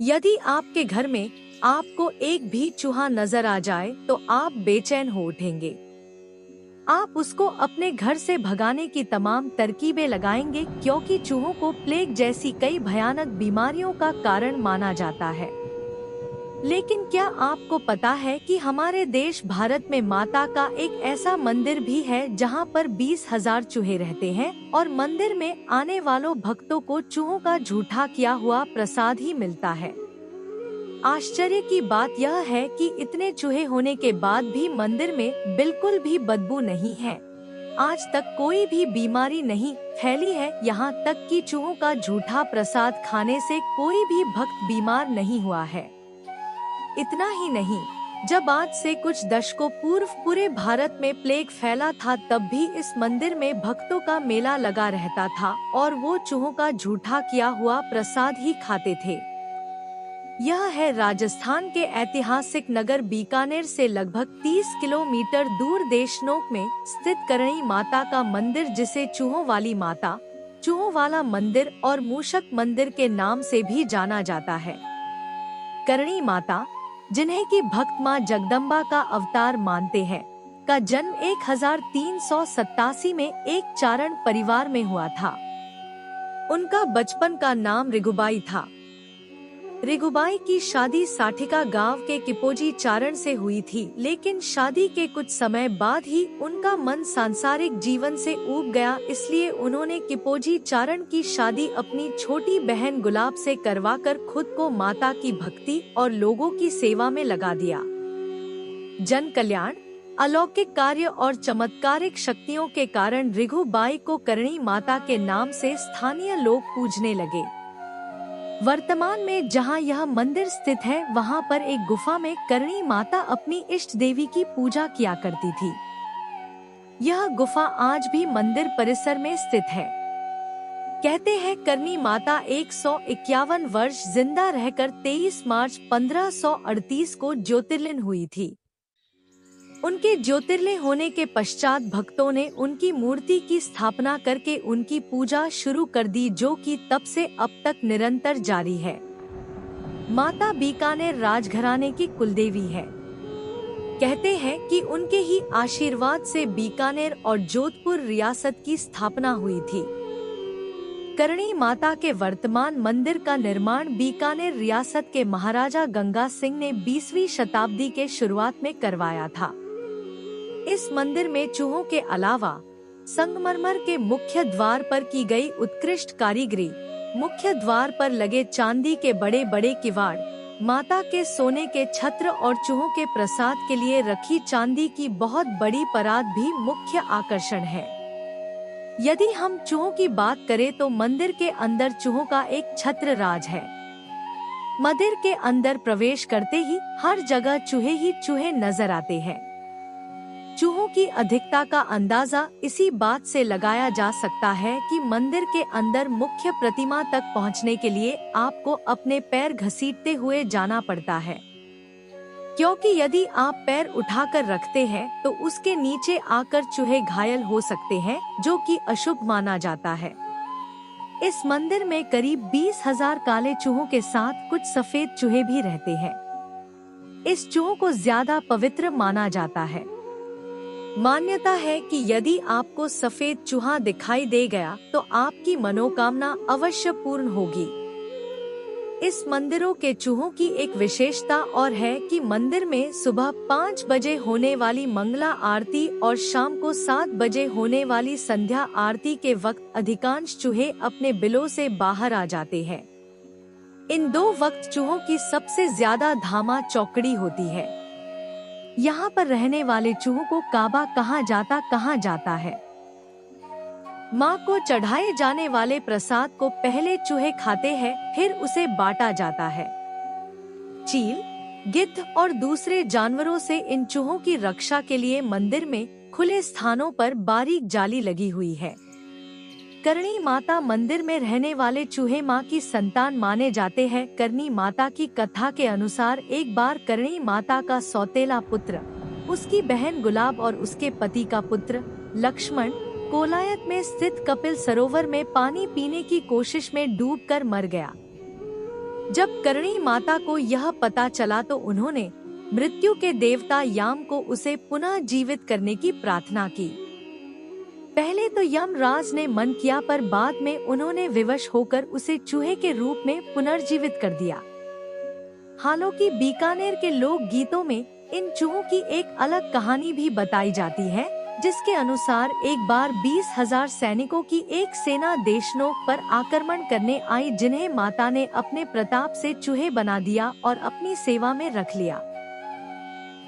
यदि आपके घर में आपको एक भी चूहा नजर आ जाए तो आप बेचैन हो उठेंगे। आप उसको अपने घर से भगाने की तमाम तरकीबें लगाएंगे क्योंकि चूहों को प्लेग जैसी कई भयानक बीमारियों का कारण माना जाता है। लेकिन क्या आपको पता है कि हमारे देश भारत में माता का एक ऐसा मंदिर भी है जहां पर 20,000 चूहे रहते हैं और मंदिर में आने वालों भक्तों को चूहों का झूठा किया हुआ प्रसाद ही मिलता है। आश्चर्य की बात यह है कि इतने चूहे होने के बाद भी मंदिर में बिल्कुल भी बदबू नहीं है। आज तक कोई भी बीमारी नहीं फैली है, यहाँ तक कि चूहों का झूठा प्रसाद खाने से कोई भी भक्त बीमार नहीं हुआ है। इतना ही नहीं, जब आज से कुछ दशकों पूर्व पूरे भारत में प्लेग फैला था तब भी इस मंदिर में भक्तों का मेला लगा रहता था और वो चूहों का झूठा किया हुआ प्रसाद ही खाते थे। यह है राजस्थान के ऐतिहासिक नगर बीकानेर से लगभग 30 किलोमीटर दूर देशनोक में स्थित करणी माता का मंदिर, जिसे चूहों वाली माता, चूहों वाला मंदिर और मूषक मंदिर के नाम से भी जाना जाता है। करणी माता, जिन्हें की भक्त मां जगदम्बा का अवतार मानते हैं, का जन्म 1387 में एक चारण परिवार में हुआ था। उनका बचपन का नाम रिगुबाई था। रिगुबाई की शादी साठिका गांव के किपोजी चारण से हुई थी, लेकिन शादी के कुछ समय बाद ही उनका मन सांसारिक जीवन से ऊब गया, इसलिए उन्होंने किपोजी चारण की शादी अपनी छोटी बहन गुलाब से करवाकर खुद को माता की भक्ति और लोगों की सेवा में लगा दिया। जन कल्याण, अलौकिक कार्य और चमत्कारिक शक्तियों के कारण रिगुबाई को करणी माता के नाम से स्थानीय लोग पूजने लगे। वर्तमान में जहां यह मंदिर स्थित है, वहां पर एक गुफा में करणी माता अपनी इष्ट देवी की पूजा किया करती थी। यह गुफा आज भी मंदिर परिसर में स्थित है। कहते हैं करणी माता 151 वर्ष जिंदा रहकर 23 मार्च 1538 को ज्योतिर्लिन हुई थी। उनके ज्योतिर्लिन होने के पश्चात भक्तों ने उनकी मूर्ति की स्थापना करके उनकी पूजा शुरू कर दी, जो कि तब से अब तक निरंतर जारी है। माता बीकानेर राजघराने की कुलदेवी है। कहते हैं कि उनके ही आशीर्वाद से बीकानेर और जोधपुर रियासत की स्थापना हुई थी। करणी माता के वर्तमान मंदिर का निर्माण बीकानेर रियासत के महाराजा गंगा सिंह ने 20वीं शताब्दी के शुरुआत में करवाया था। इस मंदिर में चूहों के अलावा संगमरमर के मुख्य द्वार पर की गई उत्कृष्ट कारीगरी, मुख्य द्वार पर लगे चांदी के बड़े बड़े किवाड़, माता के सोने के छत्र और चूहों के प्रसाद के लिए रखी चांदी की बहुत बड़ी परात भी मुख्य आकर्षण है। यदि हम चूहों की बात करें तो मंदिर के अंदर चूहों का एक छत्र राज है। मंदिर के अंदर प्रवेश करते ही हर जगह चूहे ही चूहे नजर आते हैं। चूहों की अधिकता का अंदाजा इसी बात से लगाया जा सकता है कि मंदिर के अंदर मुख्य प्रतिमा तक पहुंचने के लिए आपको अपने पैर घसीटते हुए जाना पड़ता है, क्योंकि यदि आप पैर उठाकर रखते हैं तो उसके नीचे आकर चूहे घायल हो सकते हैं, जो कि अशुभ माना जाता है। इस मंदिर में करीब 20,000 काले चूहों के साथ कुछ सफेद चूहे भी रहते हैं। इस चूहों को ज्यादा पवित्र माना जाता है। मान्यता है कि यदि आपको सफेद चूहा दिखाई दे गया तो आपकी मनोकामना अवश्य पूर्ण होगी। इस मंदिरों के चूहों की एक विशेषता और है कि मंदिर में सुबह 5 बजे होने वाली मंगला आरती और शाम को 7 बजे होने वाली संध्या आरती के वक्त अधिकांश चूहे अपने बिलों से बाहर आ जाते हैं। इन दो वक्त चूहों की सबसे ज्यादा धामा चौकड़ी होती है। यहाँ पर रहने वाले चूहों को काबा कहा जाता है। माँ को चढ़ाए जाने वाले प्रसाद को पहले चूहे खाते हैं, फिर उसे बांटा जाता है। चील, गिद्ध और दूसरे जानवरों से इन चूहों की रक्षा के लिए मंदिर में खुले स्थानों पर बारीक जाली लगी हुई है। करणी माता मंदिर में रहने वाले चूहे माँ की संतान माने जाते हैं। करणी माता की कथा के अनुसार एक बार करणी माता का सौतेला पुत्र, उसकी बहन गुलाब और उसके पति का पुत्र लक्ष्मण कोलायत में स्थित कपिल सरोवर में पानी पीने की कोशिश में डूबकर मर गया। जब करणी माता को यह पता चला तो उन्होंने मृत्यु के देवता याम को उसे पुनः जीवित करने की प्रार्थना की। पहले तो यमराज ने मन किया, पर बाद में उन्होंने विवश होकर उसे चूहे के रूप में पुनर्जीवित कर दिया। हालांकि बीकानेर के लोक गीतों में इन चूहों की एक अलग कहानी भी बताई जाती है, जिसके अनुसार एक बार 20,000 सैनिकों की एक सेना देशनोक पर आक्रमण करने आई, जिन्हें माता ने अपने प्रताप से चूहे बना दिया और अपनी सेवा में रख लिया।